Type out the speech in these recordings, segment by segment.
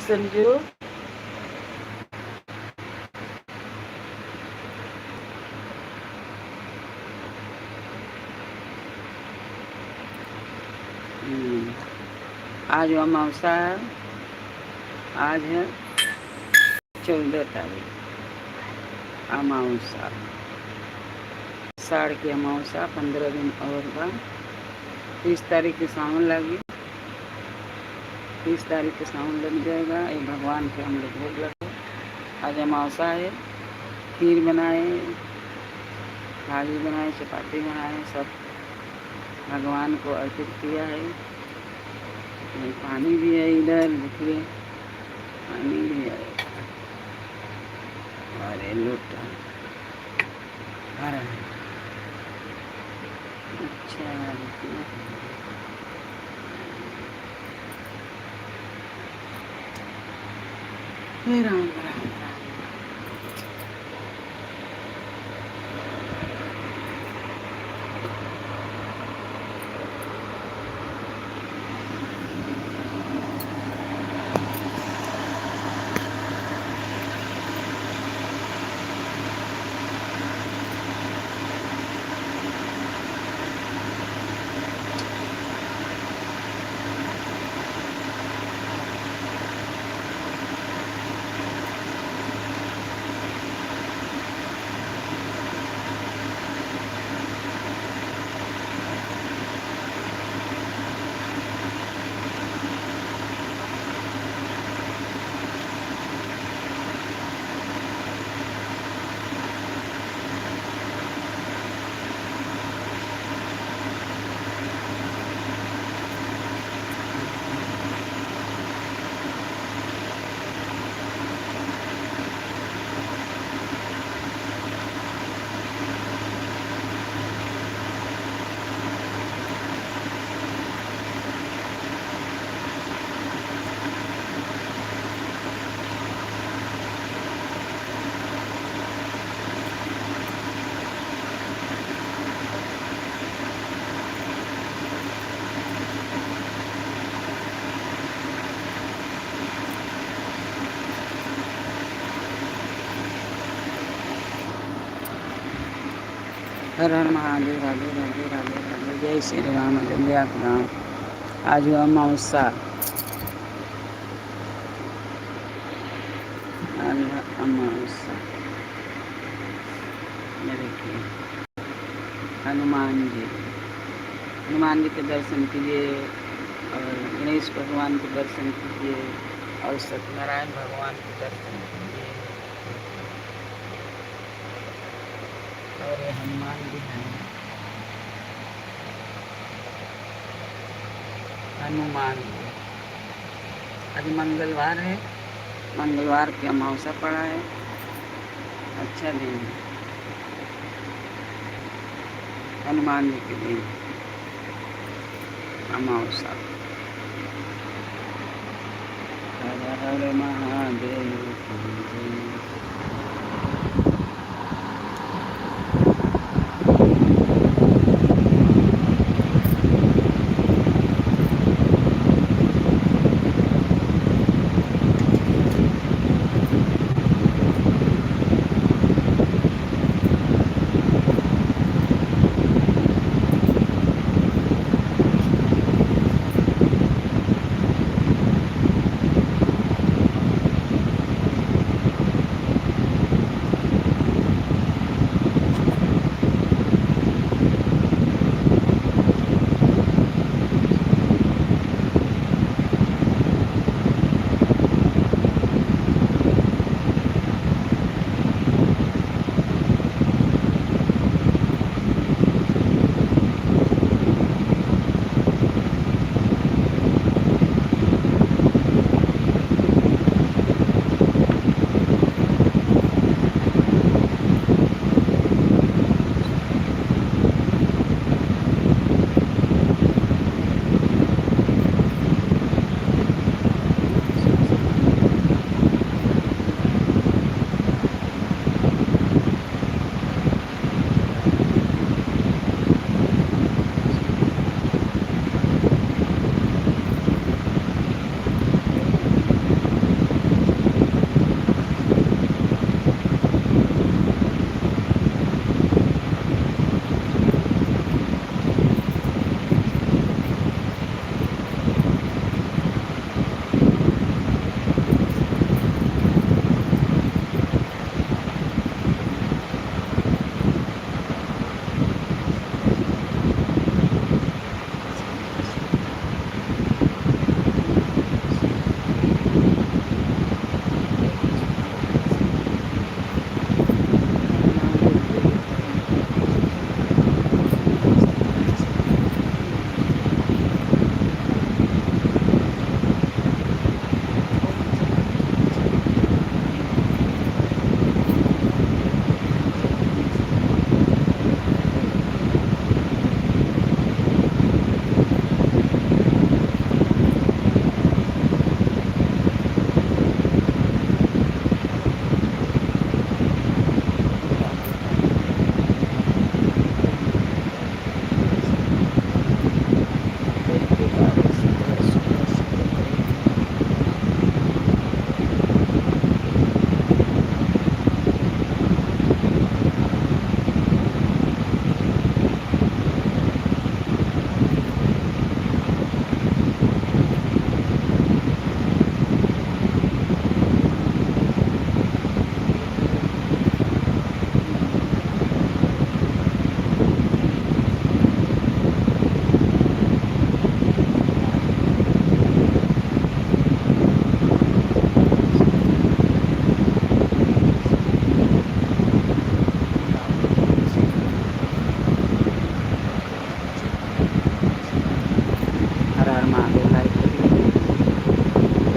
संजू। आज अमावस्या है। आज है 14 तारीख अमावस्या। साढ़ की अमावस्या 15 दिन और का 30 तारीख के सावन लगी। 30 तारीख के सावन लग जाएगा। ये भगवान के हम लोग भोग लगे। आज अमावस्या है। खीर बनाए, भाजी बनाए, चपाती बनाए, सब भगवान को अर्पित किया है। पानी भी है इधर, देखिए पानी भी है। अरे लोटा भरा है। अच्छा राम राम राम। हर हर महादेव। राधे राधे राधे राधे। जय श्री राम। अयोध्या राम। आज हुआ अमावस्या। आज अमावस्या। देखिए हनुमान जी के दर्शन कीजिए और गणेश भगवान के दर्शन कीजिए और सत्यनारायण भगवान के दर्शन कीजिए। और हनुमान जी हैं। हनुमान जी। आज मंगलवार है। मंगलवार की अमावस्या पड़ा है। अच्छा दिन है हनुमान जी के दिन अमावस्या। हर हर महादेव।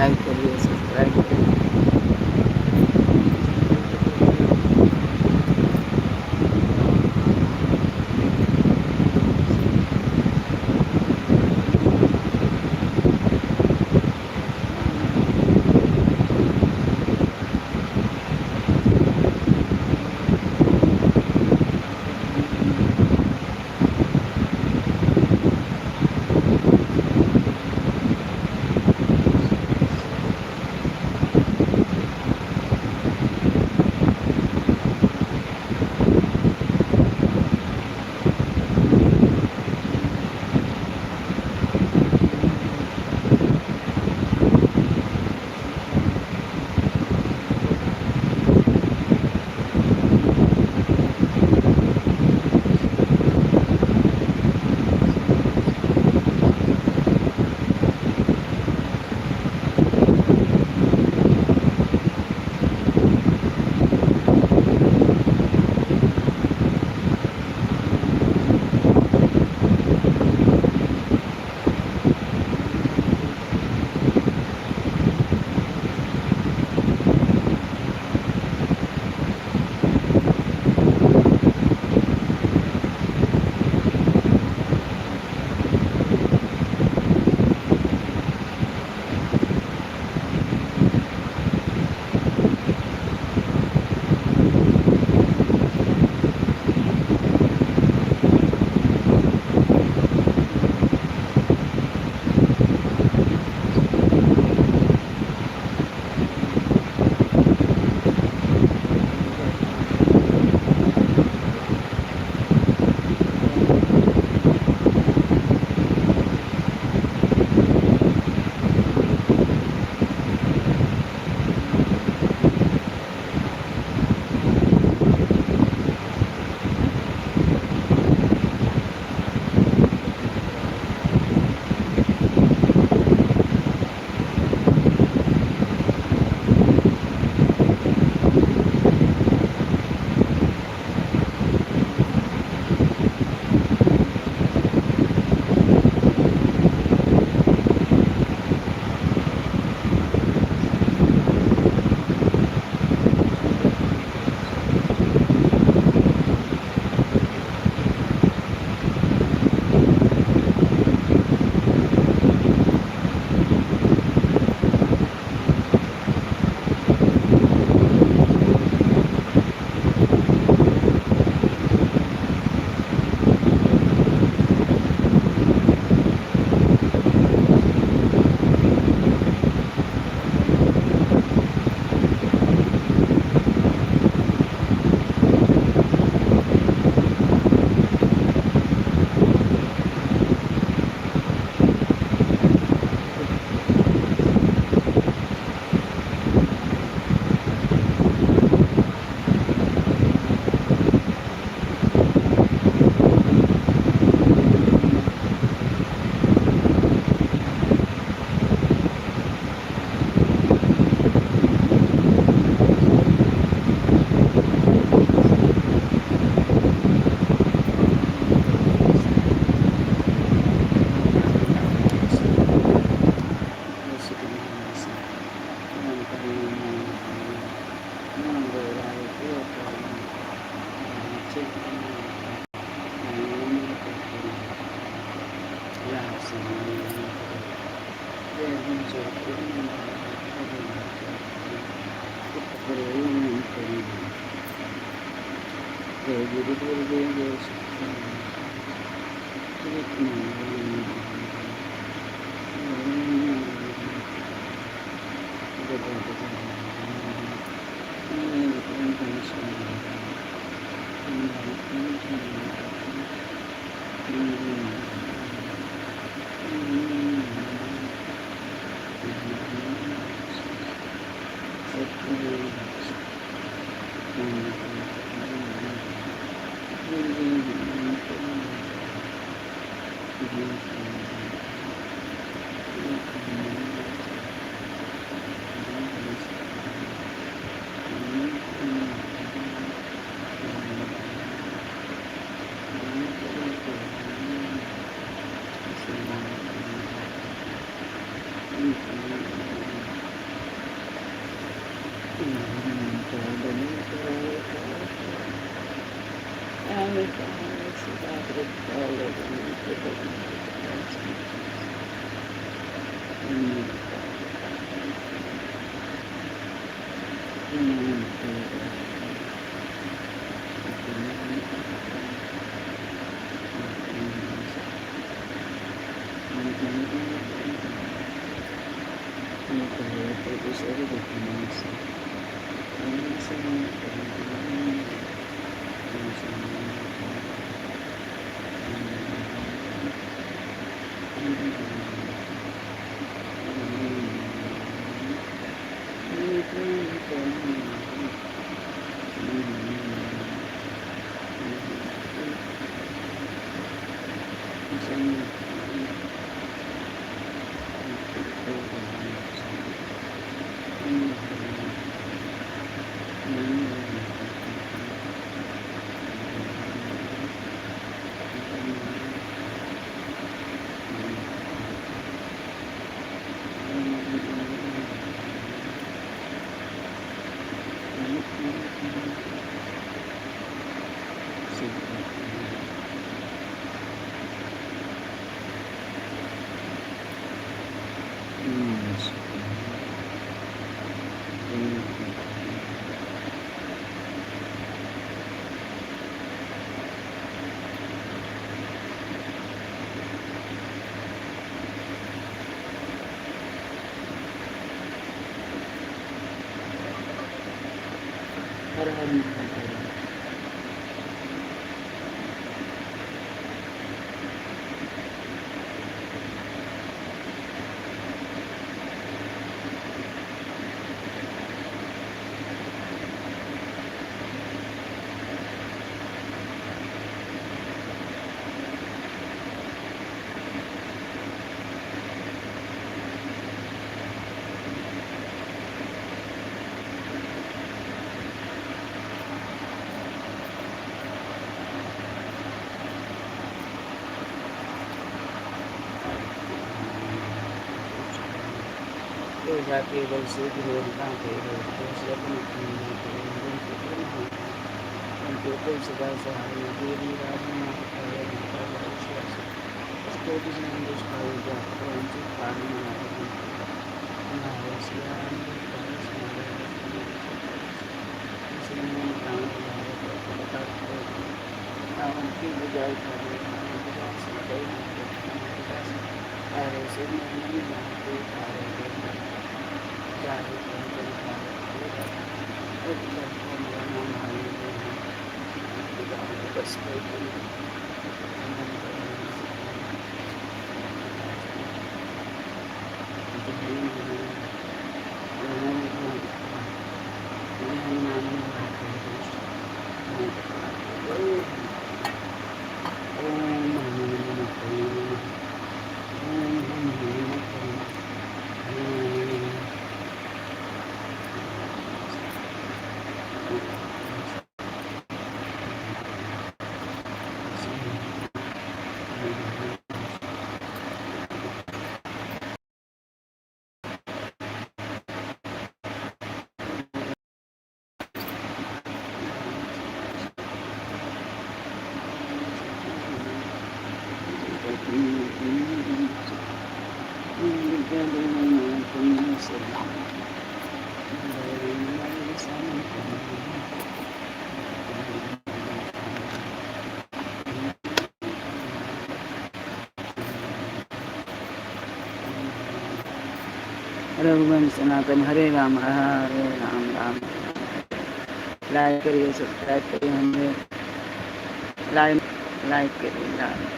लाइक करिए, सब्सक्राइब करिए। जाके बल से गिरोता थे दूसरे को कंप्यूटर से बाहर से हारे देवी राजमा इसको भी संदेश पाई जाते हैं जो पानी में उनकी बुझाई ऐसे नहीं जानते रघुवंश सनातन हरे राम राम। लाइक करिए, सब्सक्राइब करिए, हमें लाइक करिए।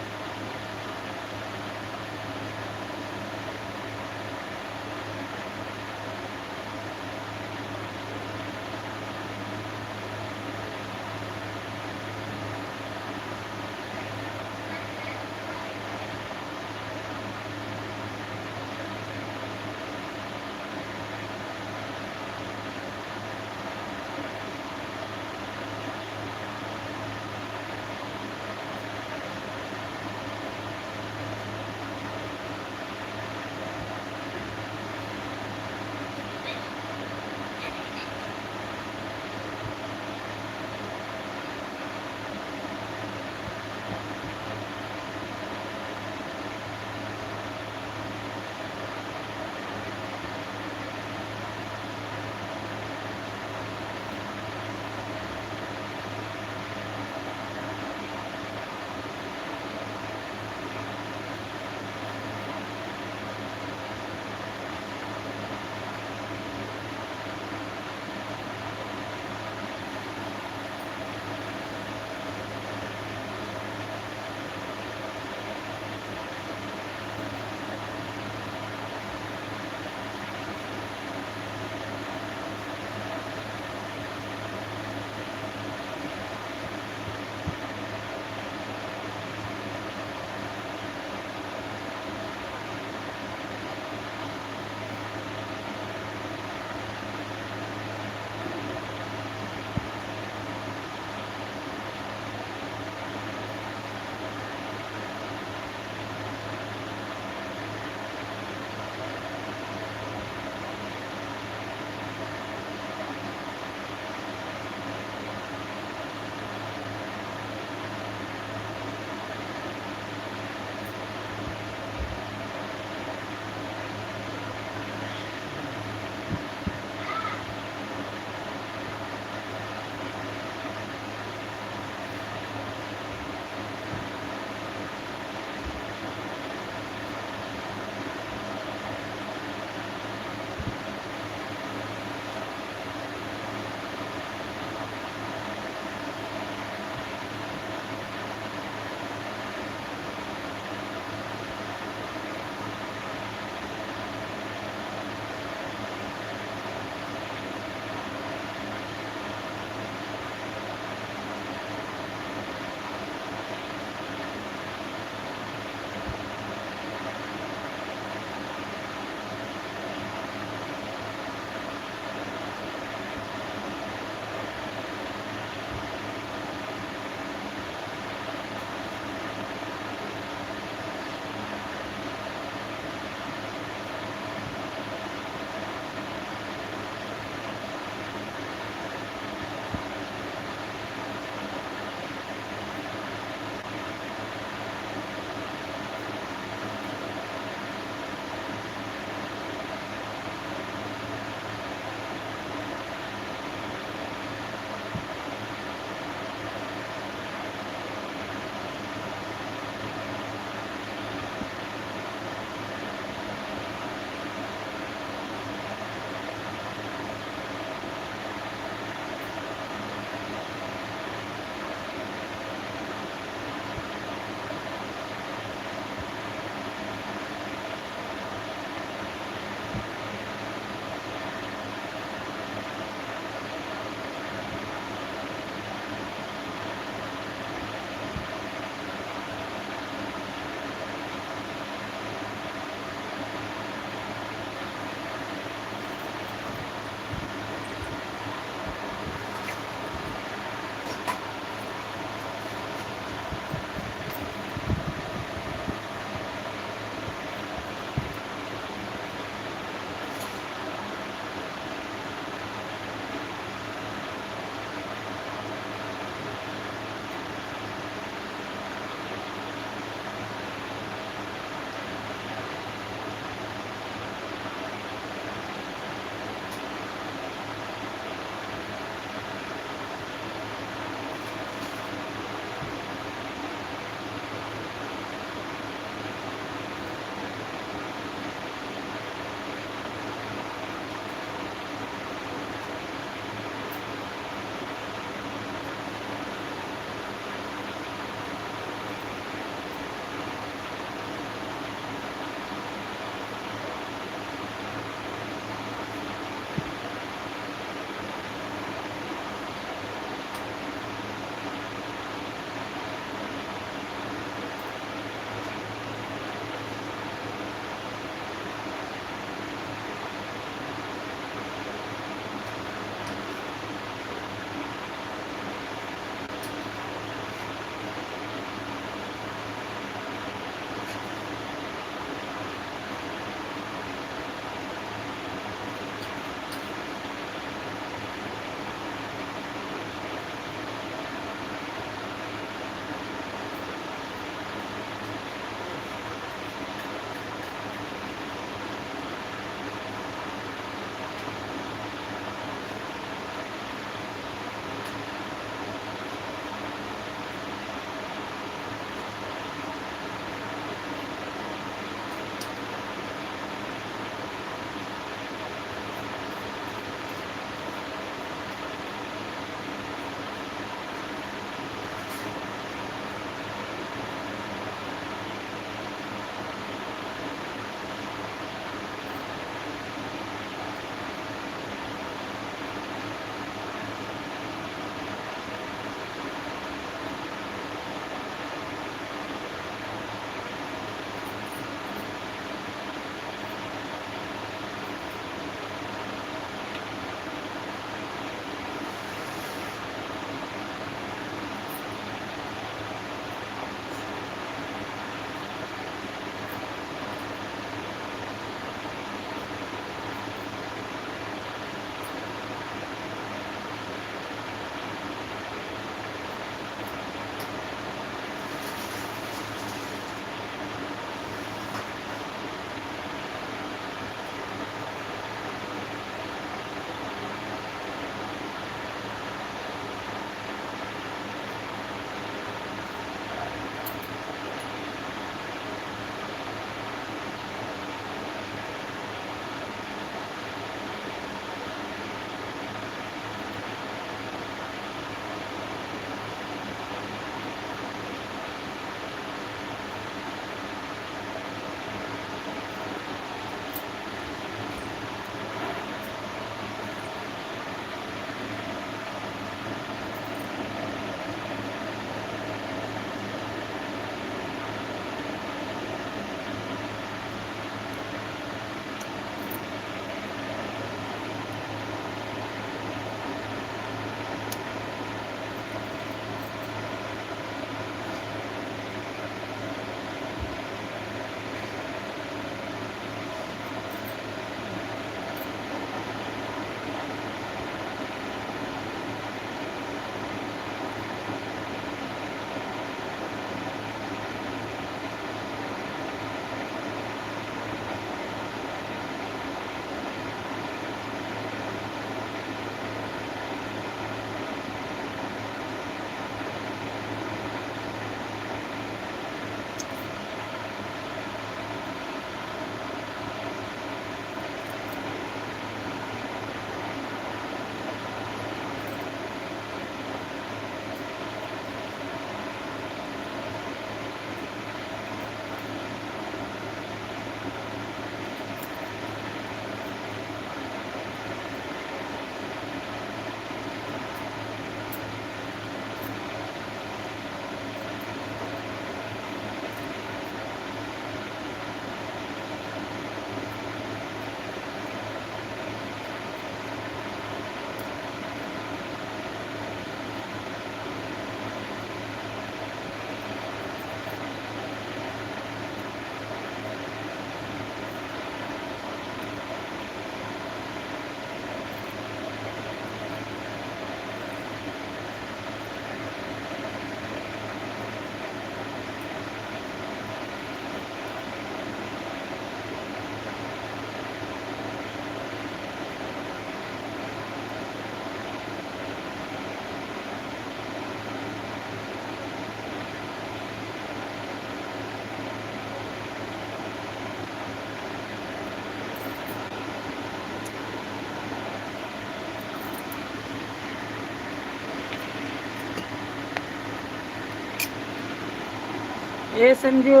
ए संजू,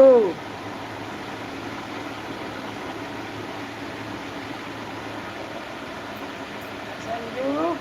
संजू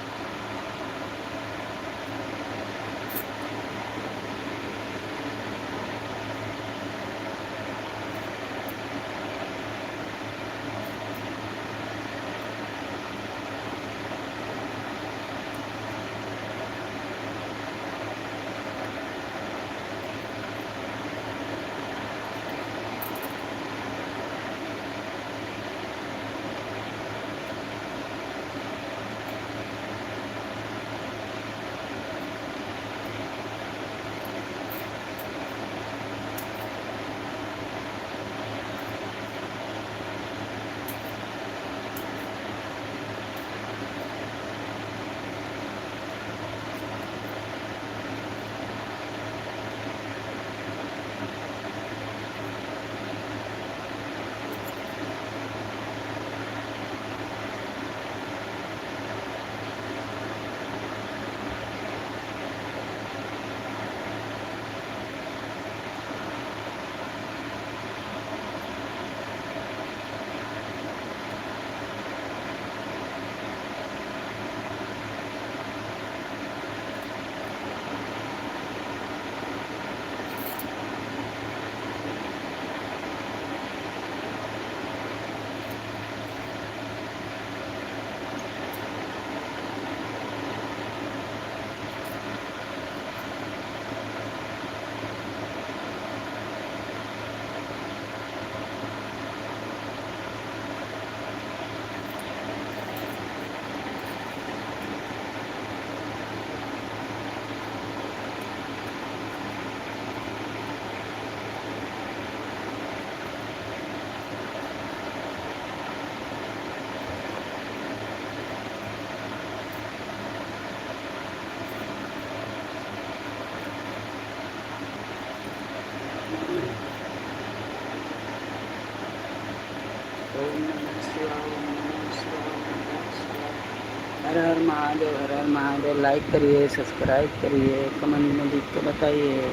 हर हर महादेव, हर हर महादेव। लाइक करिए, सब्सक्राइब करिए, कमेंट में लिख के बताइए।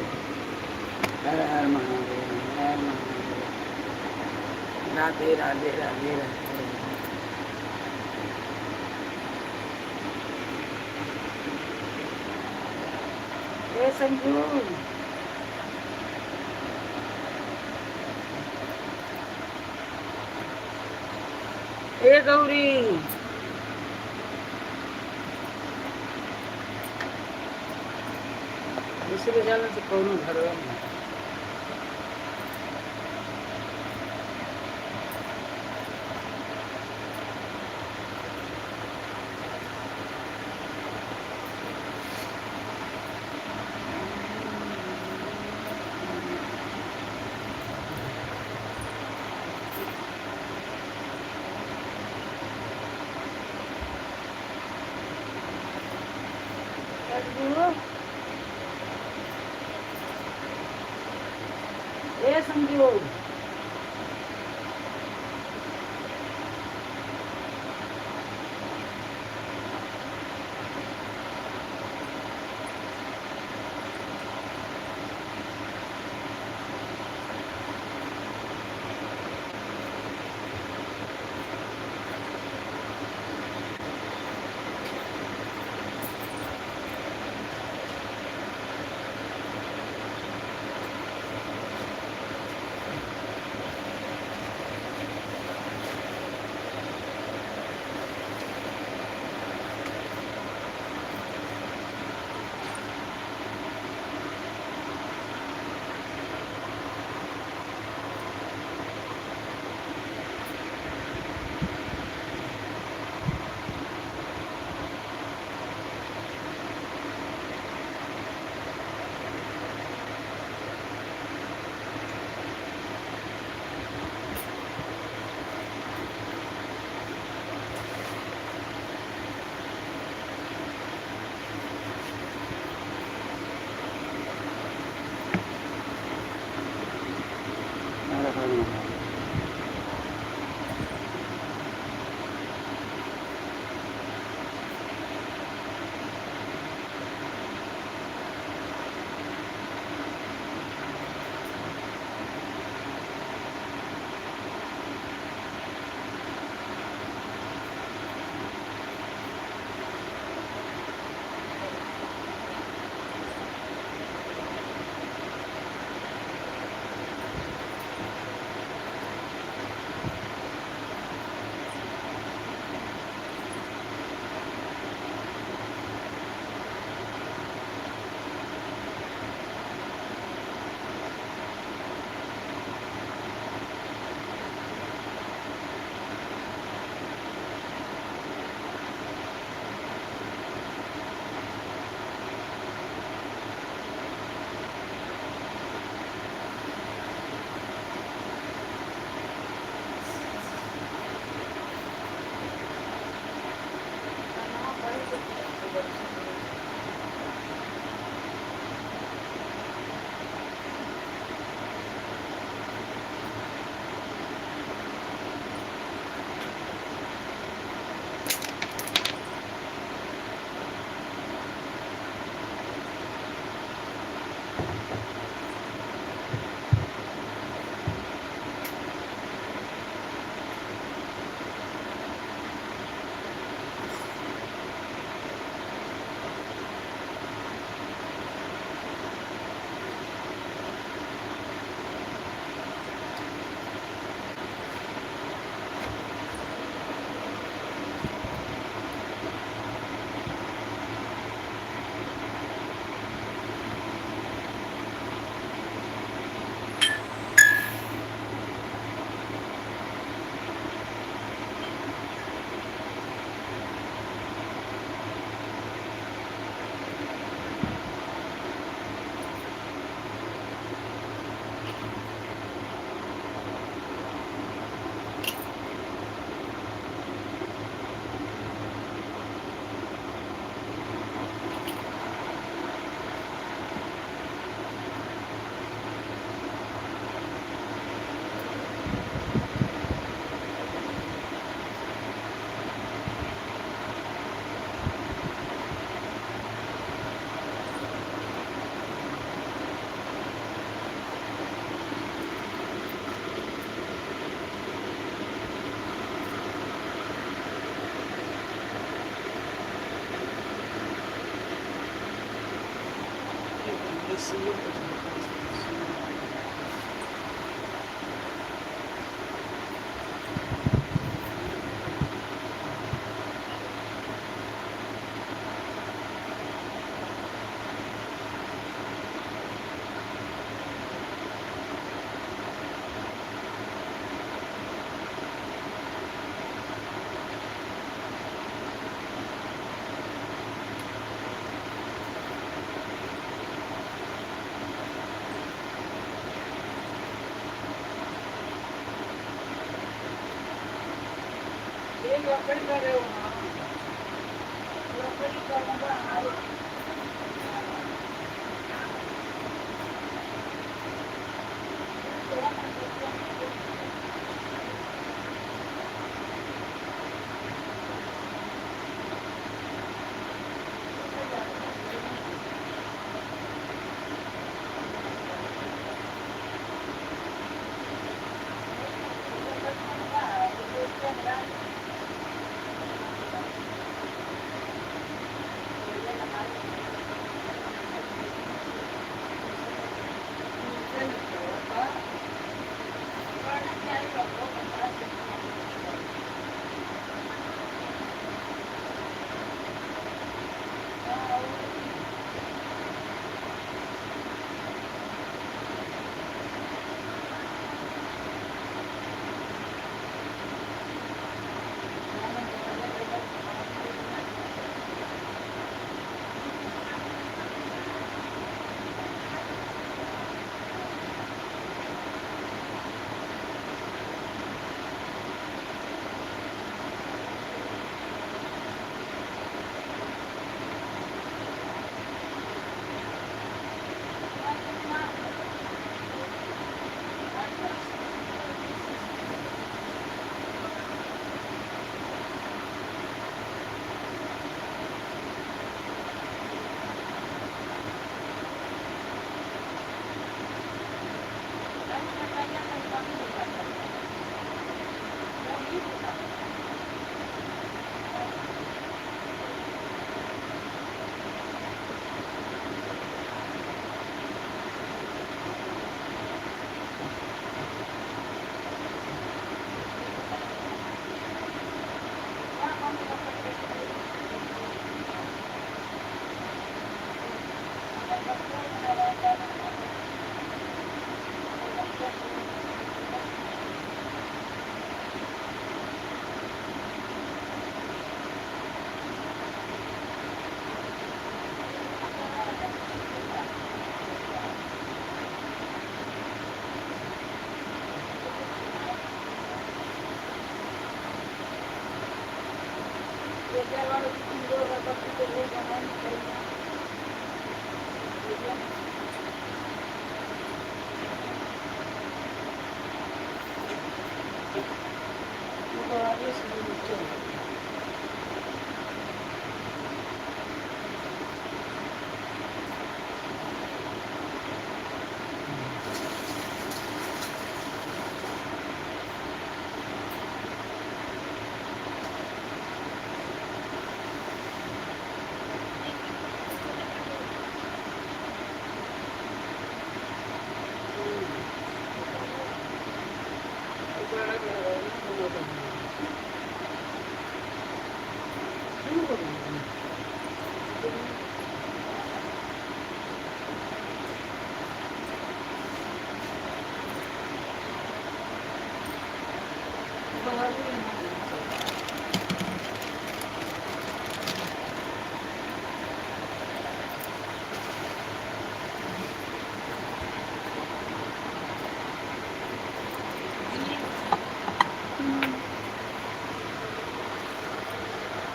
हर हर महादेव, हर हर महादेव। राधे राधे राधे राधे। ए संजू, ए गौरी, दूसरे जाने से कौन घर में ए संजू,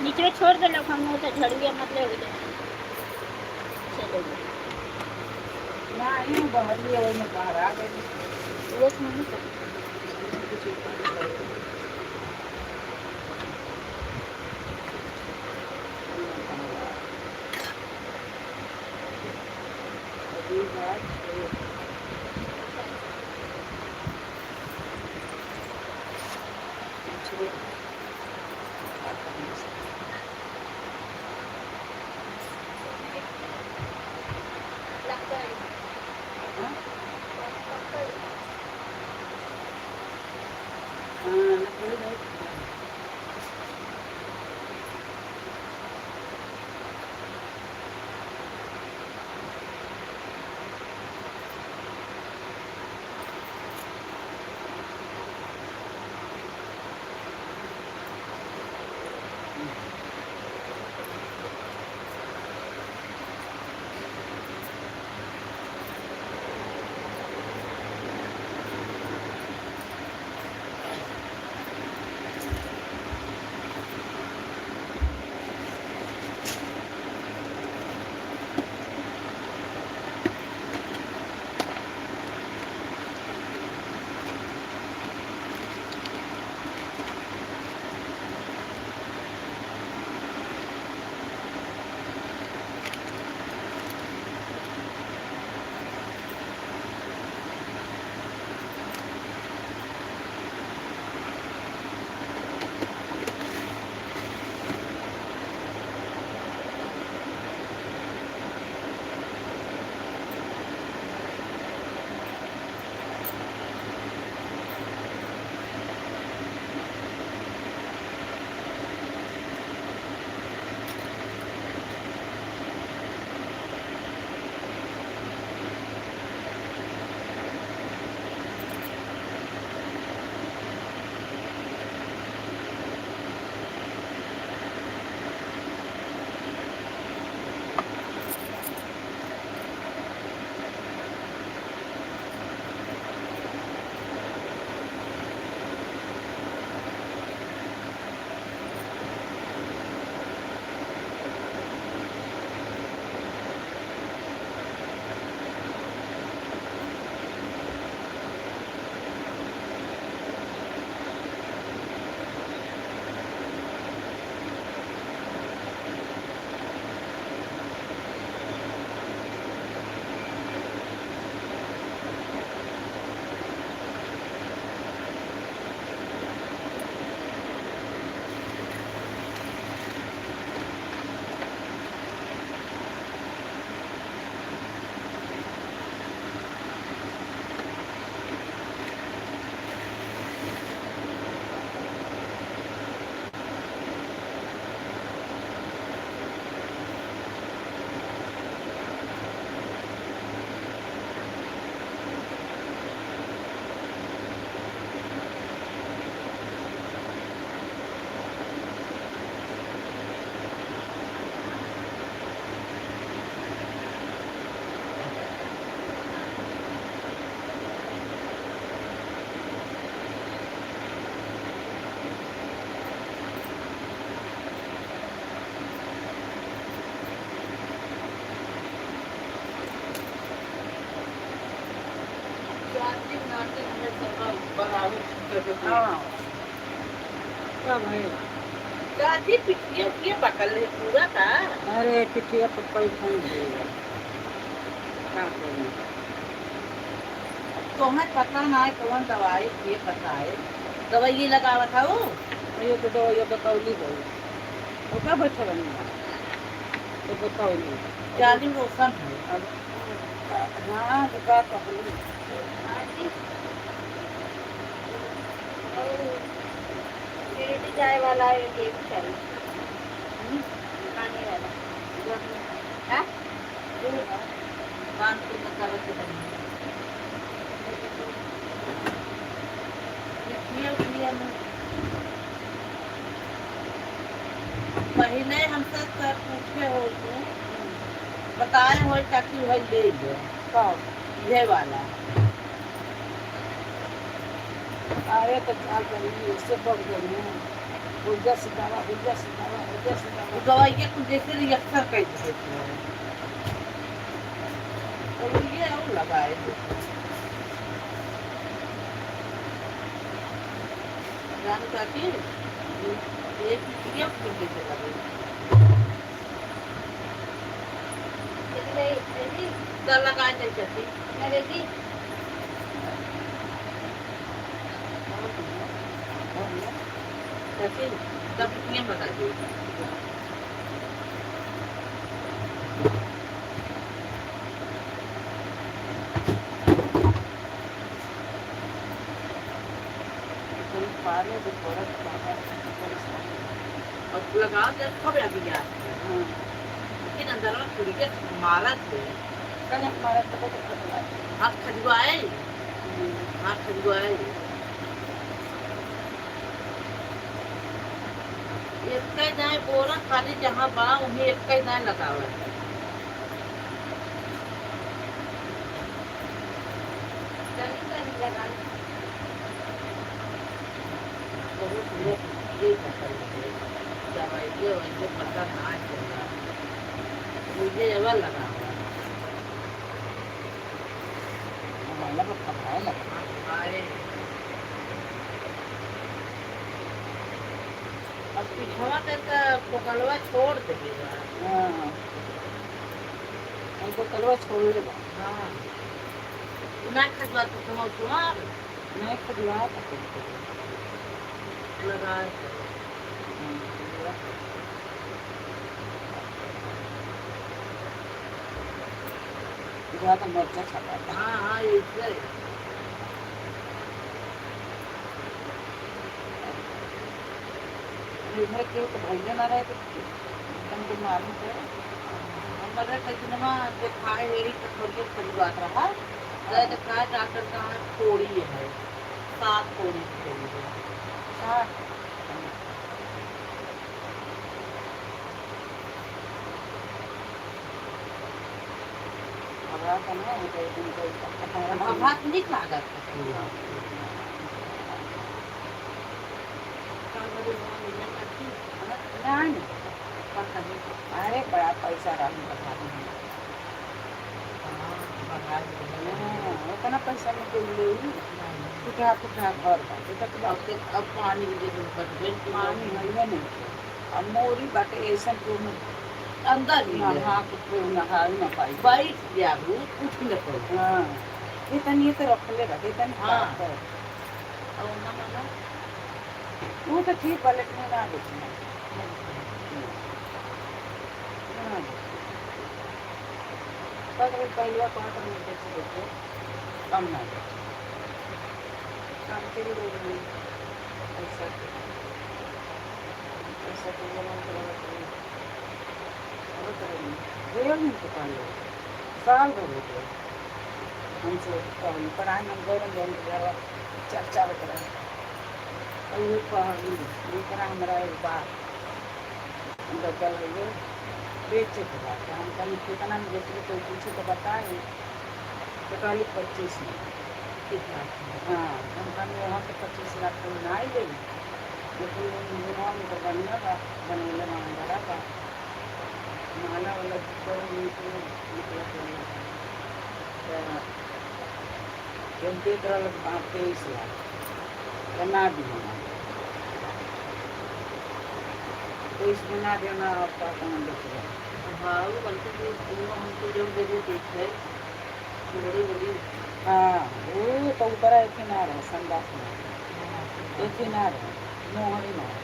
नीचे छोड़ दे लोग हम तो झड़िया मत ले उधर चलो ना यूं बाहर ही है मैं बाहर आ गई वो सुन तो लगता है हाँ क्या भाई दादी पिटिया पिटिया पकड़ ले पूरा था। अरे पिटिया पप्पा ही फोन भेजेगा क्या करूँ तुम्हें पता ना है कौन दवाई ये पता है दवाई ये लगावा था वो ये तो दो ये बतौली गई वो क्या बैठा बनेगा तो बतौली जालिम रोशन है। अब हाँ तो क्या कहूँ चाय वाला है ये भी चाहिए खाने वाला हाँ? कान को मसाला से बनी पहले हमसे सर पूछे हो तो बताए हो ताकि वही ले लो कब ये वाला अरे तो क्या करेंगे उससे बढ़ गई ऊर्जा से दवा ऊर्जा से दवा ऊर्जा से वो दवा दवाई के कुछ जैसे रिएक्शन कर देते हैं और ये और लगाए जान ताकि ये किया कुछ जैसे लगे रेडी दर लगाए जैसे थी रेडी ताकि तब ये बता दो पास ले तो थोड़ा परेशान। और लगा दे कब लगी यार हाँ लेकिन अंदर में पूरी के मारा थे कल हमारा तो बहुत खतरा है। हाथ खजवाए हाथ खजवाए एक कई दाएं बोरा खाली जहाँ बड़ा वहीं एक कई दाएं लगा हुआ है बहुत लोग ये फसल है दवाई के वैसे पता ना चल रहा मुझे जगह लगा हुआ है हमारा बहुत खतरा है लगा। हमारे अब पिछवा तक पोकलवा छोड़ देगा हाँ हमको कलवा छोड़ ले बा। हाँ ना खजवा तो तुम तुम्हार मैं खजवा था लगा ज़्यादा मर्चा छाता था। हाँ हाँ इसलिए इधर के तो भैया ना रहे तो तुमको मालूम है। हमारे कचनमा दिखाए मेरी कठोरिया खजवात रहा गए दिखाए डॉक्टर का थोड़ी है 7 थोड़ी थोड़ी है हाँ अब रात है ना वो तो दिन को अब हाथ नहीं लागत नहीं अरे बड़ा पैसा रहा बता दूँ उतना पैसा में कोई ले पुठा पुठा घर बा अब पानी की जरूरत पानी है नहीं अब मोरी बाटे ऐसा को अंदर ही नहा के नहा ना पाई बैठ गया वो कुछ न करो हाँ इतनी तो रख ले रखे इतनी हाँ। हाँ और ना माना वो तो ठीक है लेकिन ना बेचना पहले पाँच मिनट बेच देते कम ना काम के लिए ऐसा ऐसा तो जमा रेल में तो कर लो साल भर हो गए हमसे पढ़ाई हम गौरव जगह चर्चा करा और पढ़ी लेकिन हमारा एक बात गल है बेचे के बात हम कहीं कितना में बेच कोई पूछे तो बताए तो कहली 25 में कितना हाँ हम कहीं वहाँ से 25 लाख तो ना ही गई लेकिन युवाओं में तो बढ़िया बा बनेला महंगा बा माला वाला निकला देख रहा 23 लाख बना दिया तो इसमें ना देना आपका कौन देख रहा हाँ वो बनते थे दोनों हमको जो जगह देख है बड़ी बड़ी हाँ वो तो ऊपर एक ही ना रहे संदास में एक ही ना रहे मोहरी ना रहे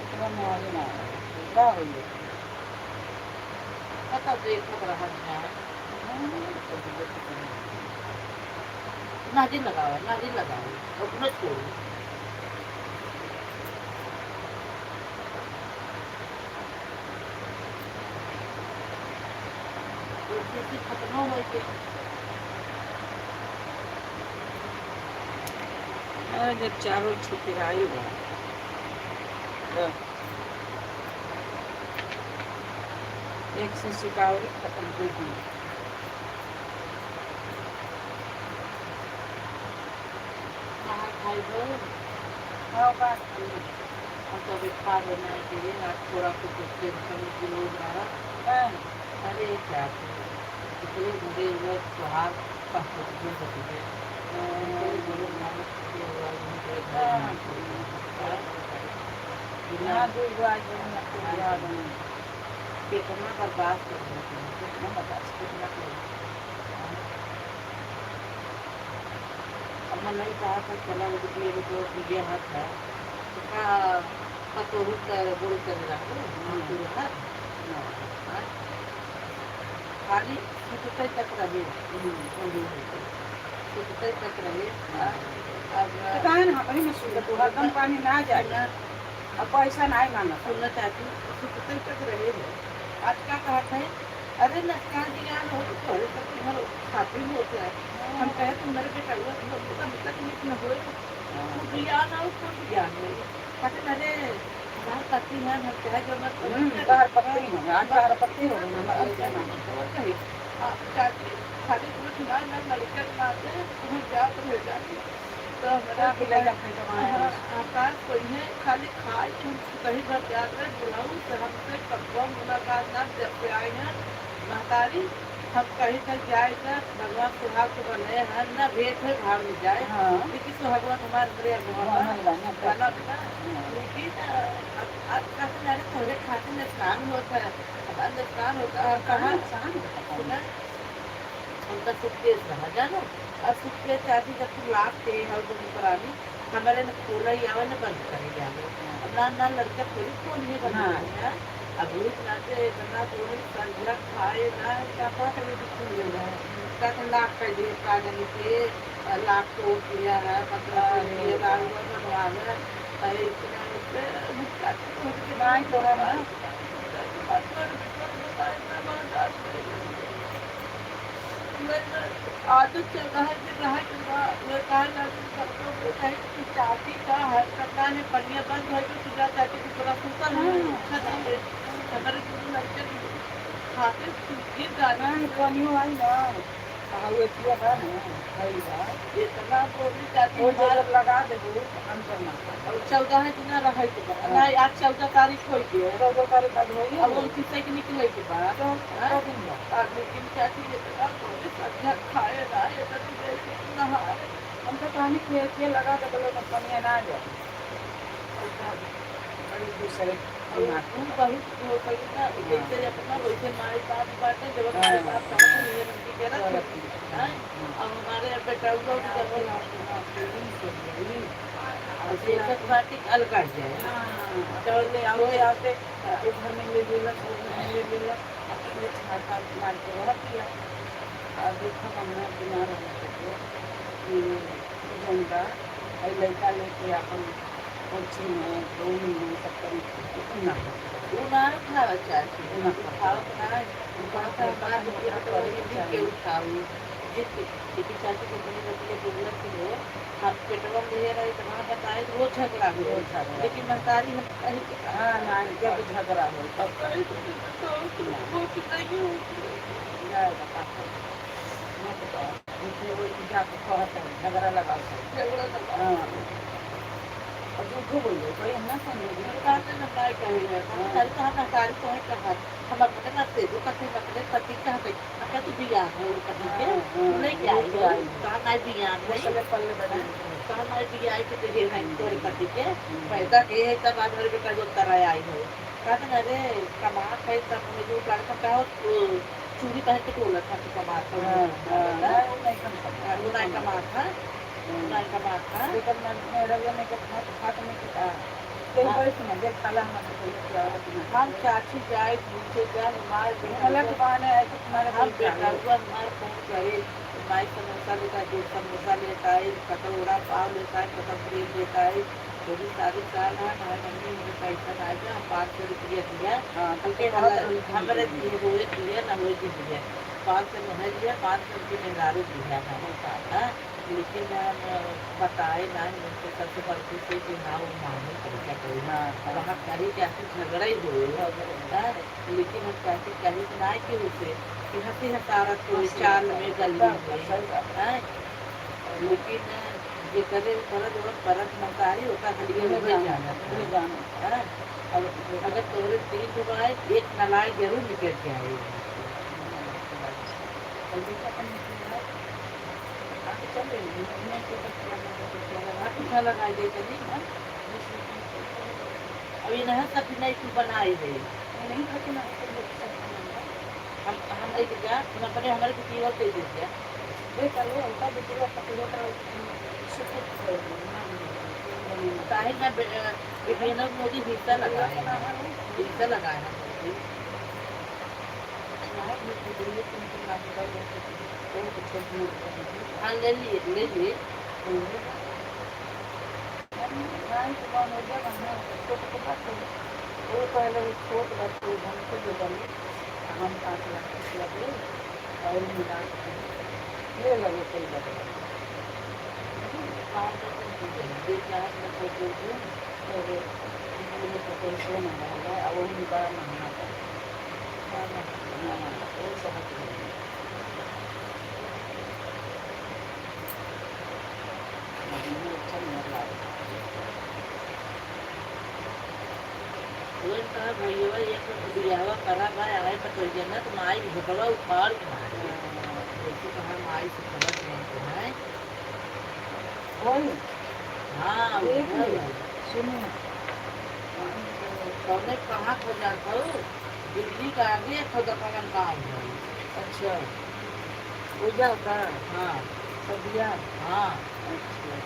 इतना मोहरी ना रहे क्या हो गया पता देख रहा है नाजिल लगा अपना छोड़ खत्म हो गई जब चारों छुपी आई हुआ एक से शिकावरी खत्म कर दी खाई दो हाँ बात हम तो अभी खा देना है कि ये थोड़ा कुछ टेंशन किलो रहा अरे क्या इतने बुरे हुए त्योहार कितना बर्दाश्त कर कितना बर्दाश्त कितना अब मैं नहीं कहा था चला वो निकले तो मुझे हाथ है तो का तो रुक कर बोल कर रहा खाली तक रहे सुतते तक रहे। अब कहाँ ना कहीं में सुन तो हरदम पानी ना जाए अब पैसा नहीं मांगा सुनना चाहती सुतते तक रहे है। आज क्या कहा था, अरे नस्कान दिया हो तो थोड़े तक तुम्हारे खाते ही होता है। हम कहे तुम्हारे बेटा हुआ तुम अभी तक न हो ज्ञान हो कुछ ज्ञान हो कहते अरे हमारे पति है हम कहे जो मत बाहर पत्ती हो आज बाहर पत्ती हो हमारा क्या नाम कही चाची खाली तुम्हें सुना ना लड़का मारते तुम्हें क्या तो हो जाती तो हमारा खिलाएगा अपने जमाने आकाश कोई है खाली खाए तुम कहीं भर जाकर बुलाऊं तो हमसे कब मुलाकात ना जब से आए हैं महतारी हम कहीं तक जाएगा भगवान सुहाग को बनाए हैं न भेंट है भाड़ में जाए। हाँ। लेकिन भगवान हमारे बना लेकिन अब थोड़े खाते नुकसान होता है हमारा नुकसान होता है कहाँ सुना उनका सुटकेस रहा जानो और सुटकेस चाहती जब तुम लाख के हर दिन करानी हमारे न खोला ही आवा न बंद करे जाओ अब ना लड़का थोड़ी खोल नहीं बना अब रूप नाचे इतना थोड़ी संध्या खाए ना क्या बात है दिखने ले रहा है क्या तो लाख का दिए कागज के लाख को किया है 15 दिए लाख बनवा है अरे इतना रुपये नहीं तो है आदत चल रहा है वो कहा चाची का हर करना है पनिया बंद है तो तुझा चाची को पूरा सूता है हमारे लड़के खाते गिर जाना है कनियो आई ना हाउ एतिया बा ना आई बा इतना बोली चाची वो जब लगा देबो हम करना और 14 दिन रहे के बाद ना आज 14 तारीख होई के 14 तारीख तक होई अब उनकी से के निकले के बाद लेकिन चाची इतना बोली सब्जा खाए ना ये तो नहा हम तो पानी के लगा दे बोले तो पानी ना जाए और दूसरे तू कहीं हो कहीं ना जैसे अपना वैसे माई बाप बाटे जब हमारे बाप का ये रंगी के रख हैं अब हमारे बेटा लोग जब एक बाटी अलग आ जाए चले आओ आते एक घर में ले लेला अपने छाता मार के रख दिया और देखो हमने बीमार हो गए कि जनता आई लड़का लेके अपन कुछ में दो में सब करी इतना उनार खावा चाची खावा ना उनका बात के उठाओ जिसकी चाची को बनी बच्चे बोलना कि हम पेट्रोल ले रहे तो वहाँ बताए वो झगड़ा हो लेकिन महतारी हम कहीं हाँ ना जब झगड़ा हो तब वो नहीं जाएगा वो जाके कहता है झगड़ा लगा हाँ और झूठो बोलिए कोई हम ना समझे कहते ना काय कहेगा सारी तो हम महतारी को है कहा हम अपने ना से जो कहते अपने पति का है क्या तू बिया है पति के नहीं क्या कहा ना बिया नहीं पल्ले बना कहा ना बिया के तेरे नहीं तोरे पति के पैदा के है तब आज मेरे बेटा जो तरह आई है कहते ना रे कमा है तब मुझे जो लड़का का चूड़ी पहन के टोला था तो कमा था वो नहीं कमा था नहीं कमा था लेकिन मैं रविया में के हाथ में के कोई बड़े सुना देख खाला हम तो क्या हम चाची जाए नीचे जाए हमारे अलग बहाने है कि तुम्हारे हम बेटा हुआ हमारे फोन करे माई समोसा लेता है समोसा लेता है कटोरा पाव लेता है कटोरी लेता है थोड़ी सारी साल है हमारे मम्मी मुझे पैसा आएगा हम 500 रुपया दिया हमारे हुए दिए न हुए दिए 500 में है दिया 500 रुपये में दारू दिया है लेकिन बताए ना उनसे सबसे बड़ी से कि हाँ वो माने क्या कोई ना वहाँ कहीं कैसे झगड़ा ही हुए लेकिन हम कैसे कहीं ना कि उसे कि हंसी हसारत कोई चाल में गली में लेकिन ये करे परत और परत मतारी होता हलिए में जाना अगर तोरे 3 डुबाए एक नलाई जरूर निकल के आए अच्छा लगाई दे चली अभी नहीं सब नहीं तू बनाई दे नहीं खतना हम लेके जा तुम अपने हमारे किसी और दे दिया ये चलो उनका बिटिया पतियों का काहे ना बेटियां मोदी वीसा लगाए हैं हाँ ले लिए ले लिए वो पहले वो छोट बच्चे हमको जो बने हम 5 लाख लगे और मिला ले लगे कोई लगे पैसे मंगाएगा और वो बड़ा महंगा था वो समझ अच्छा नहीं लगा भैया एक बियावा करा भाई आए तो कोई ना तो माई घोटवा उखाड़ के मारे देखो कहा माई से खबर नहीं तो है हाँ सुनो तुमने कहाँ खोजा था दिल्ली का आगे खोजा पवन काम है अच्छा पूजा का हाँ सदिया हाँ अच्छा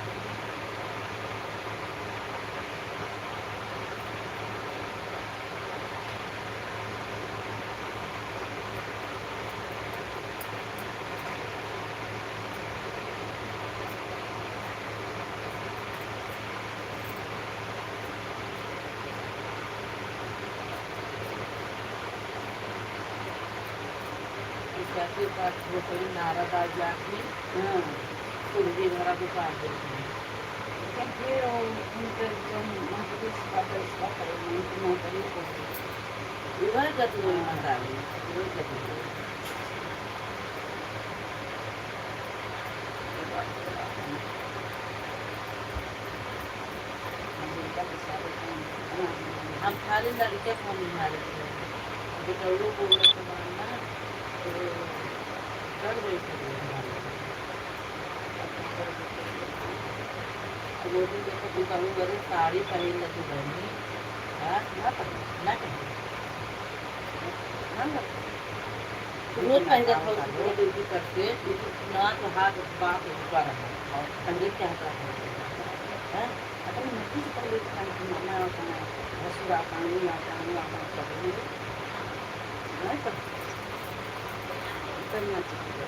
के पास होटल नाराबाद जाके तुलसी भरा को पास देते हैं फिर उनके इधर गति मंदा हम खाली लड़के को नहीं मारे बेटों को मारना कर दे वो भी देखो दुकान करे साड़ी पहन लेती बहनी रोज पहले रोज ड्यूटी करके ना तो हाथ बाप ऊपर है पहले क्या है अपनी मर्जी से पहले माना होता है रसूल आता नहीं आता नहीं आता सब करना चाहिए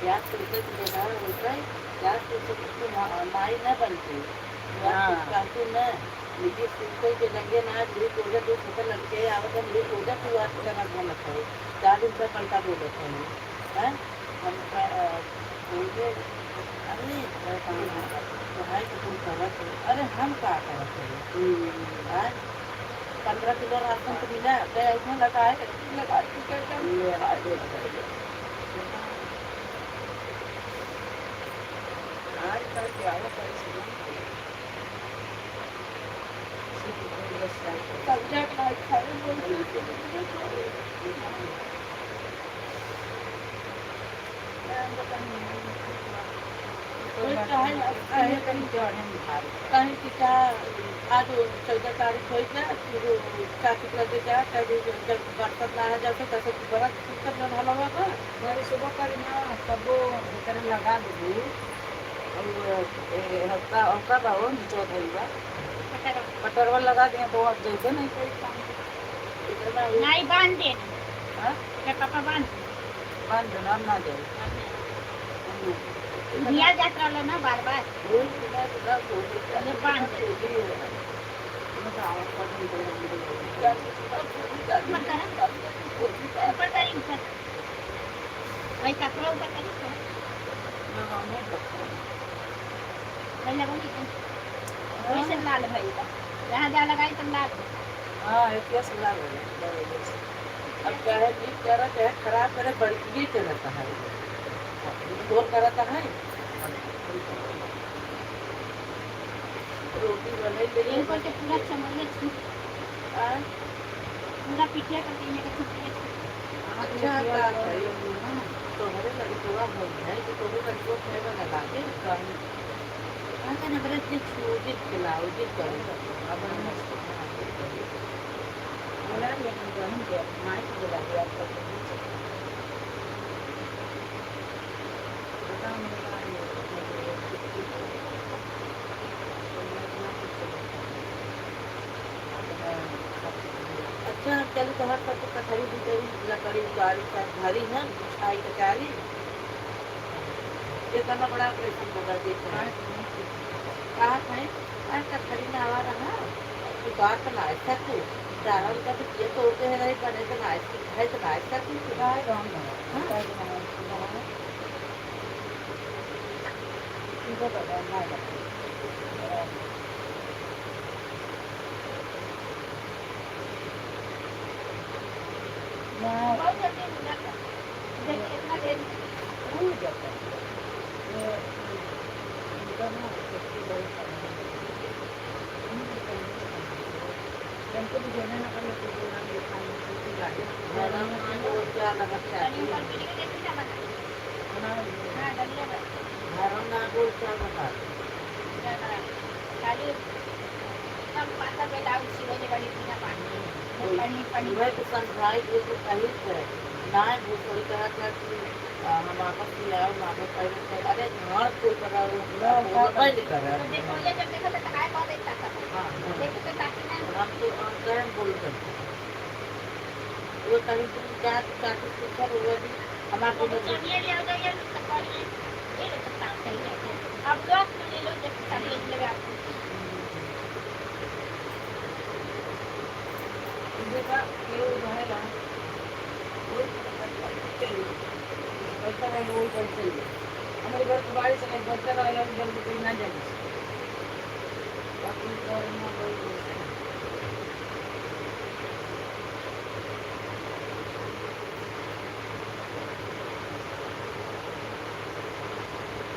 याद करके माई न बनती न निजी कोई के लगे ना दूर पूजा दूर छोटे लड़के आवत हम दूर पूजा तू आज करना बोलत है 4 दिन से पलटा बोलत है हैं हम पूजे अरे तो है कि तुम करत अरे हम का करत है हैं 15 किलो राशन तो मिला तो ऐसा लगा है लगा के कर ले आ दे आज कल क्या हो सब्जेक्ट लाइक खाने बोलते कहीं की क्या आज 14 तारीख हो गया ट्रैफिक लगे क्या जब बरसात लाया जाते तैसे बड़ा दिक्कत न भला होगा मेरी सुबह करी ना सब लगा दूँगी हफ्ता हफ्ता बाबू नीचे धोगा पटरवा लगा दिए तो अब जैसे नहीं कोई काम नहीं बांध दे हाँ पापा बांध देना ना दे दिया जाता है ना बार बार बांध दे भाई कपड़ा ऊपर करी वैसे लाल भाई जहाँ जहाँ लगाई तब लाल हाँ इतिहास लाल अब क्या है जीत कह रहा है खराब करे बढ़िए के रहता है जोर कराता है रोटी बने ये करके पूरा चमड़े पूरा पिटिया करके ये का छुट्टी अच्छा तो हरे लड़ी थोड़ा हो गया कि तो लड़ी को फेंका लगा के आता ना बड़ा जित खिलाओ जित करो अब बोला लेकिन गहन के माइक बोला दिया तो बताओ मेरे बारे में अच्छा चलो तो हर सब कचहरी भी लकड़ी गाड़ी भारी है मिठाई कचारी ये करना बड़ा ऑपरेशन होगा देखना कहा है कचहरी में आवा रहा तो बात ना ऐसा तू दारा का तो ये तो होते हैं नहीं बने तो ना है तो ना ऐसा तू क्या है गांव में इनको पता ना बहुत जल्दी हो जाता है। देखिए इतना देर में भूल जाता है ये इनका ना सच्ची बहुत हमको भी देना ना पड़े तो बोलना ये खाने की गाड़ी मेरा मान लो क्या लगा कहीं ऊपर पीढ़ी के देखी ना बना बना हाँ डलिया बना घर ना बोल क्या बता खाली सब पाता पे डाउट सीधे के बड़ी पीना पानी पानी पानी वह तो संघाई ये तो सही है ना वो कोई कहा था कि हम आपस में आओ मानो पहले अरे घर कोई करा वो बंद कर रहा तो देखो ये जब देखो तो काय बहुत इतना था हां देखो तो ताकि ना हम तो अंदर बोल कर वो कहीं तुम क्या चाहते हो सर वो भी हमारे को तो ये ले आओ ये तो कॉल ये तो काम सही है अब लोग ले लो जब सब ले लेगा आपको देखा ये है ना वो चलिए ऐसा है वो करते हैं हमारे घर के बाहर से नहीं बच्चा का अलग जल्दी कोई ना जाए बाकी करना कोई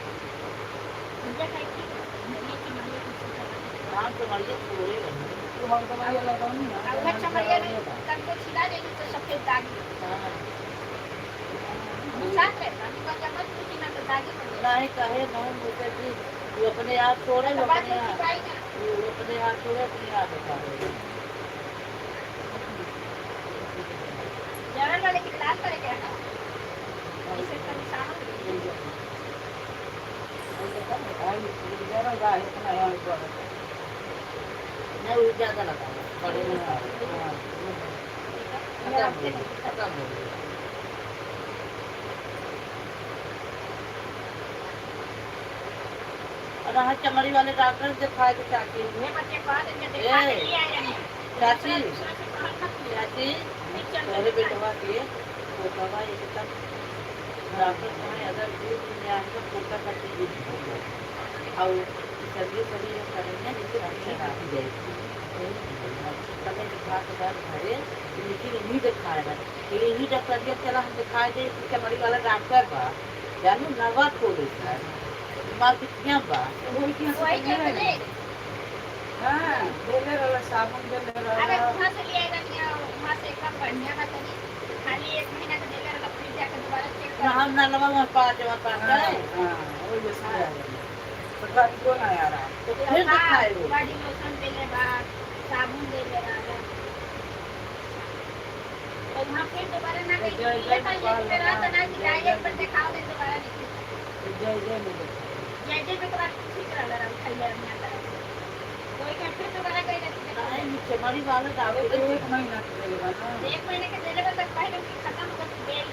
मुझे कहीं की नहीं कि मालूम नाम तो मरिए पूरे तो हम तो मरिए लगाऊंगी ना अगर चमड़िया ने तब तो छिला देगी तो सफेद दाग हां साथ रहता है तो जब कुछ ना तो दाग नहीं कहे नहीं मुझे भी वो अपने आप छोड़े तो वो बात अपने नहीं आप पाएगा वो अपने आप छोड़े अपने आप बता रहे जरा वाले की क्लास करे क्या ना इसे तो निशान नहीं वो ज्यादा लगा बड़े में हां खत्म हो गया और हाँ चमड़ी वाले डॉक्टर दिखाए तो चाची ये बच्चे को आज जब देखा ए, नहीं आए हैं चाची चाची चाची पहले बेटवा के तो दवा ये तक डॉक्टर ने अगर दूध में आके पोता करके दी और सभी करेंगे जिससे अच्छी राखी जाएगी तभी दिखा के बाद घरे लेकिन नहीं दिखाएगा यही डॉक्टर जब चला हम दिखाए दे चमड़ी वाला डॉक्टर बा जानू नवा खोले सर माल कितना बा वही क्या बोले हां देले वाला साबुन देले अरे वाला वहां से ले आएगा क्या वहां से एकदम बढ़िया का तनी खाली 1 महीना का देले वाला फिर जाकर दोबारा चेक ना हम ना लवा में पाँच है हां वो जैसे पता नहीं कौन आया रहा तो फिर दिखाए वो बॉडी लोशन देले बा साबुन देले बा तो वहां फिर दोबारा ना कहीं ये कल ये रहा था ना कि डायरेक्ट पर दिखाओ दे दोबारा नहीं जय जय मेरे जैसे भी तुम्हारा ठीक रहा रहा खाई ले अपना तरफ कोई का फिर दोबारा कहीं नहीं नहीं चमड़ी वाला अरे डॉक्टर एक महीना चलेगा ना 1 महीने के देले तक पहले कि खत्म हो गई बेल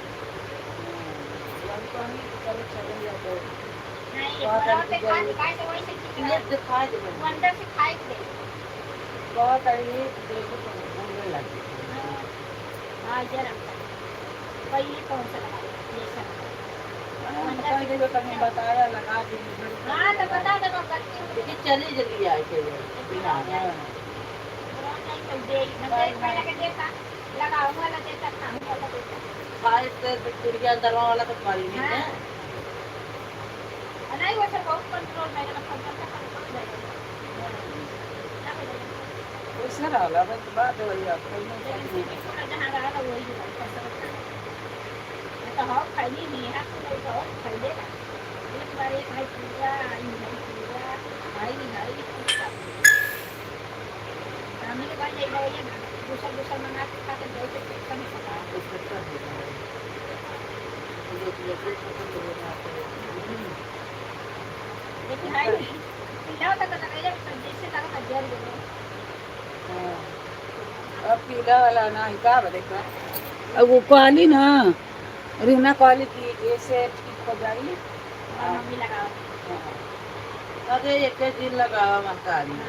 हम तो नहीं चले चले जाते नहीं ये बड़ा से खा दिखाई तो वैसे ठीक ये रहा दिखाए दे वो अंदर से खाई दे बहुत आई देखो तो बोलने लगी हां जरा पहले कौन सा लगा ये सब पता नहीं जो तने बताया लगा दी हां तो बता दे मैं करती हूं कि चली जल्दी आए थे बिना खाए से चिड़िया दरवा वाला तो मारी नहीं है वैसे रहा बस बात हो रही है कोई नहीं दूसरा मंगा के खा के दो से पेट नहीं पता है। उसमें कर देना है। ये खत्म हो जाता है। लेकिन है नहीं पीला होता तो लगे जब जैसे लगा था जल गया। अब पीला वाला ना ही का देखा अब वो कहली ना रीना कहली कि ऐसे ठीक हो जाई और मम्मी लगाओ अरे एक दिन लगावा मकारी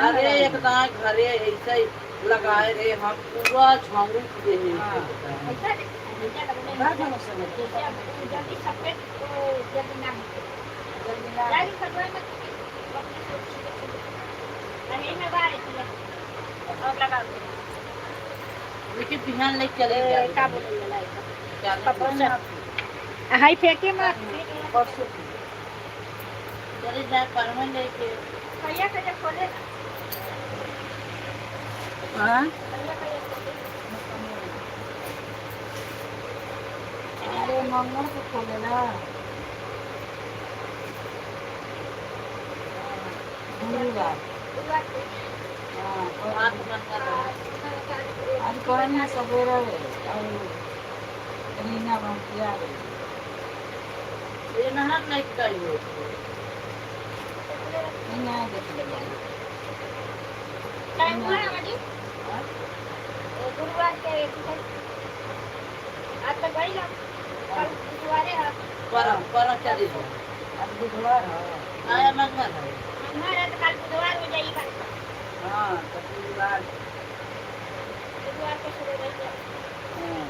अरे एक दांत घरे ऐसे ही लगाए रे हम पूरा झाड़ू दे ऐसा ऐसा लगने का समस्या है जैसे अब जल्दी सफेद तो जल्दी ना जल्दी ना जारी करवाए मत अपने सोच अरे मैं बाहर थी अब लगा दो लेकिन बिहान नहीं चले का बोले लाई क्या पता हाई फेंके मत परसों चले जाए परमन लेके भैया का जब खोले हां भैया का जब खोले अरे मंगल को खोले ना गुरुवार दुआ के हां हाथ बंद कर आज कौन ना सवेरे और रीना बंकिया ये नहा नहीं कहियो रीना देख टाइम हुआ हमारी गुरुवार के आज तक गई ना कल गुरुवार है पर चले जाओ अब बुधवार है आया मंगल है हमारा तो कल बुधवार हो जाएगा हां तो बुधवार बुधवार को शुरू हो जाएगा हां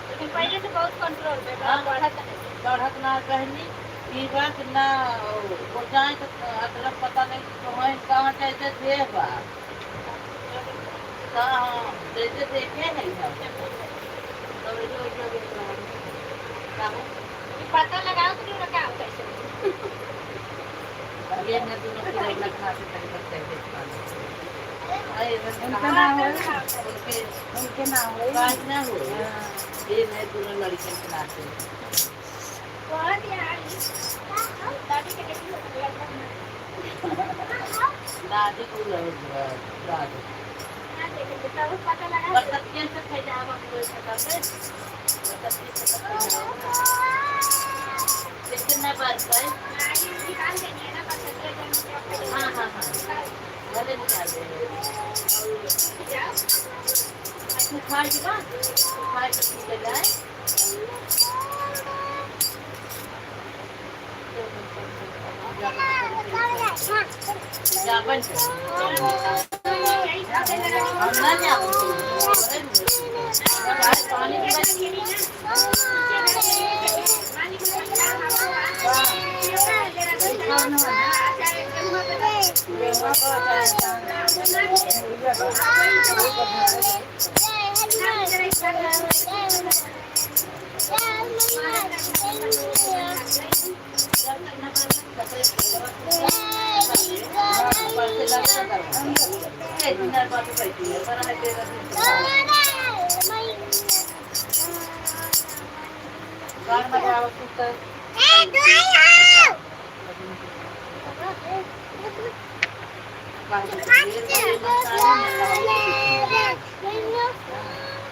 लेकिन पहले से बहुत कंट्रोल में बढ़ा था बढ़त ना कहनी ई बात ना हो जाए तो अगला पता नहीं तो है कहाँ कैसे थे बा कहाँ जैसे देखे नहीं हम तो ये पता लगाओ तो नहीं लगाओ कैसे ये न तू न पूरा लखा से कहीं करते हैं अरे उनका नाम है उनके उनके नाम है बात ना हो ये नहीं दोनों लड़कियों के नाते बहुत यार दादी के कैसे दादी को दादी ना देखे तो सब पता लगा बरकतिया से खाई जाओ हम कोई पता से बरकतिया से लेकिन मैं बात है निकाल देंगे ना पता चल हाँ हाँ हाँ भले निकाल देंगे तू खाएगी ना तू खाए तो ठीक है जाए जावन हम ना जाओ पानी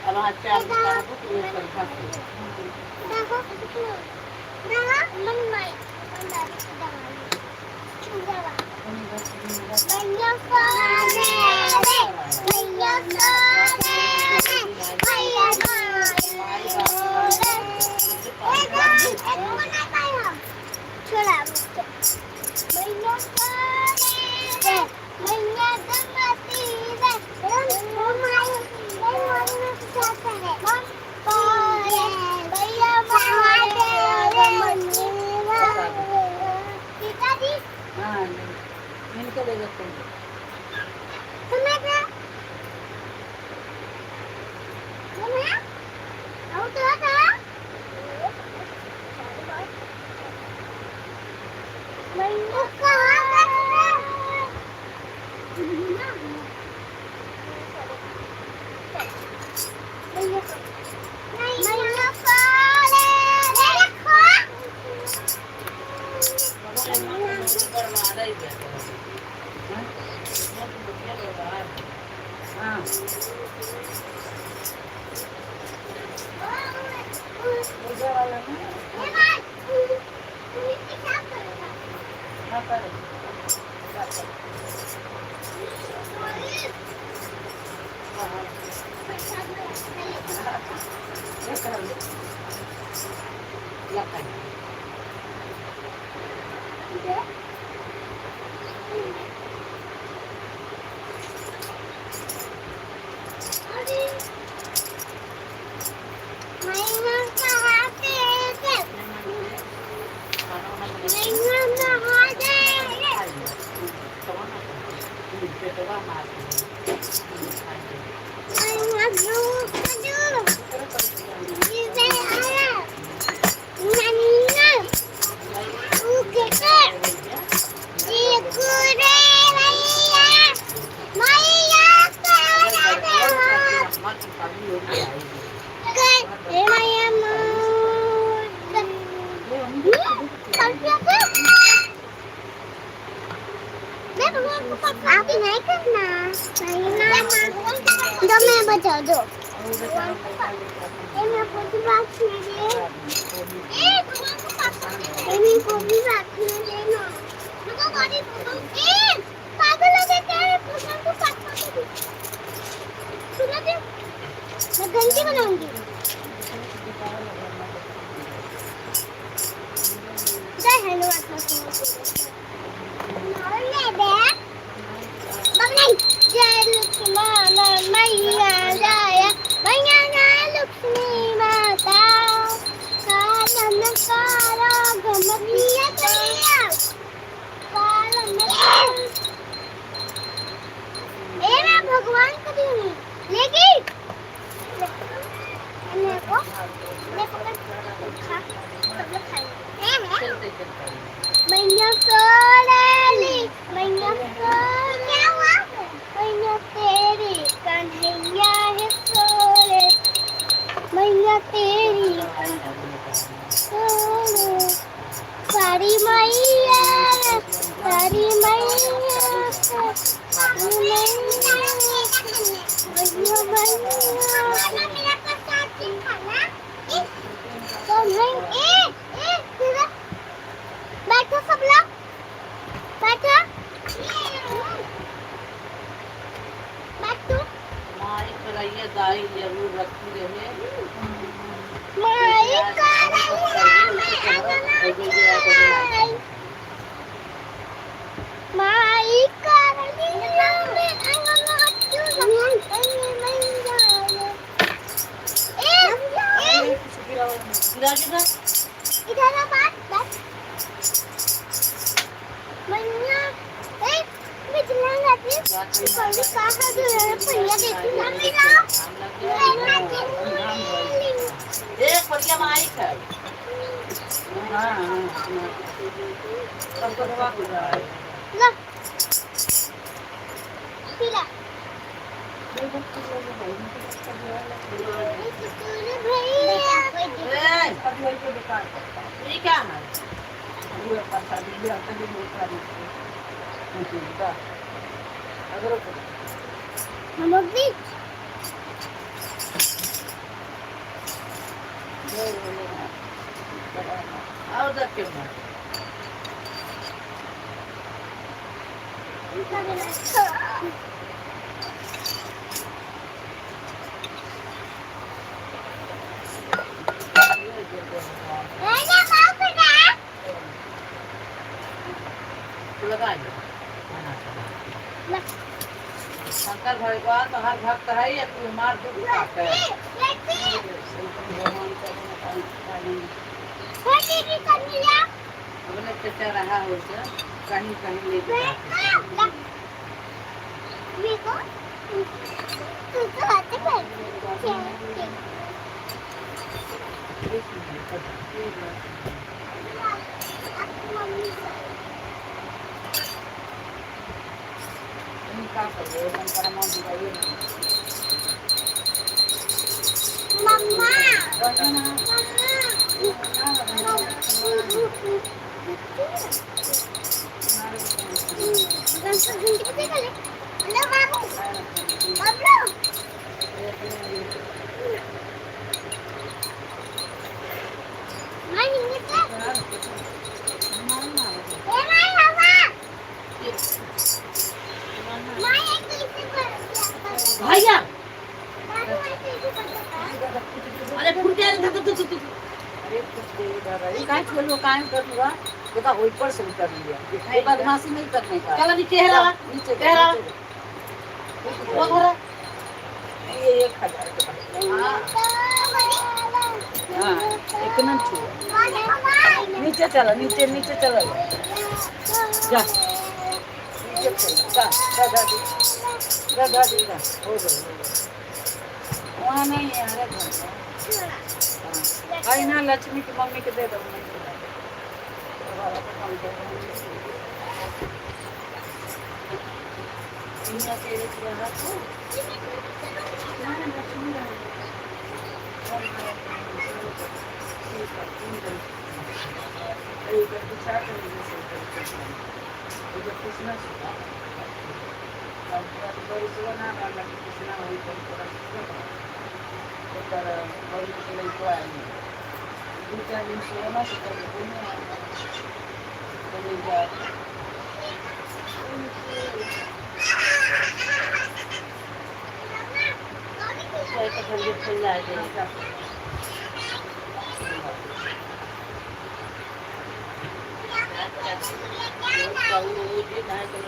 अब अच्छा इनके ले जाते हैं हाँ पूजा वाला ना हाँ पर आप नहीं करना नहीं ना दो मैं बता दो ये मैं कोई बात नहीं ए तुम्हें कोई बात नहीं ना रुको गाड़ी ए पागल हो गए तेरे पुष्पा को काट दो सुनो दे मैं घंटी बनाऊंगी जय हेलो जय लक्ष्मण मैया जय मैया लक्ष्मी माता कानन कारा गमकिया तैया कानन ए मैं भगवान को दूंगी लेगी मैं पकड़ खा सब लोग खाएंगे मैया कोराली मैया क्या हुआ मैया तेरी कन्हैया है सोरे मैया तेरी सोरे सारी मैया सारी मैया सारी मैया बैठो सब लोग बैठो बैठो माई कराइए दाई जरूर रखी रहे माई कराइए माई इधर बात बस मैया ए मैं चलाऊंगा प्लीज कौन कहां जो है भैया देखी ना मेरा ए परिया माई का हाँ सबको दवा दे रहा है ला पीला भैया ये क्या है हम भी और देखिए शंकर भगवान तो हर भक्त है या तू मार दुख पाता है अपने चचा रहा हो तो कहीं कहीं ले Mama. टाइम कर दूंगा देखा ऊपर से उतर लिया ये बदमाशी नहीं करने का चलो नीचे है रहा नीचे कह रहा वो धरा ये 1000 के बाद हाँ इतना छुआ नीचे चलो नीचे नीचे चलो जा नीचे चलो जा दादी हो गई वहाँ नहीं है हमारे घर में आई ना लक्ष्मी की मम्मी के दे दो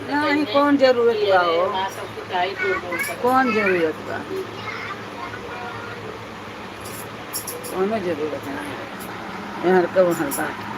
नहीं कौन जरूरत बा हो कौन जरूरत बा कौनो जरूरत नहीं यहाँ कब हल्का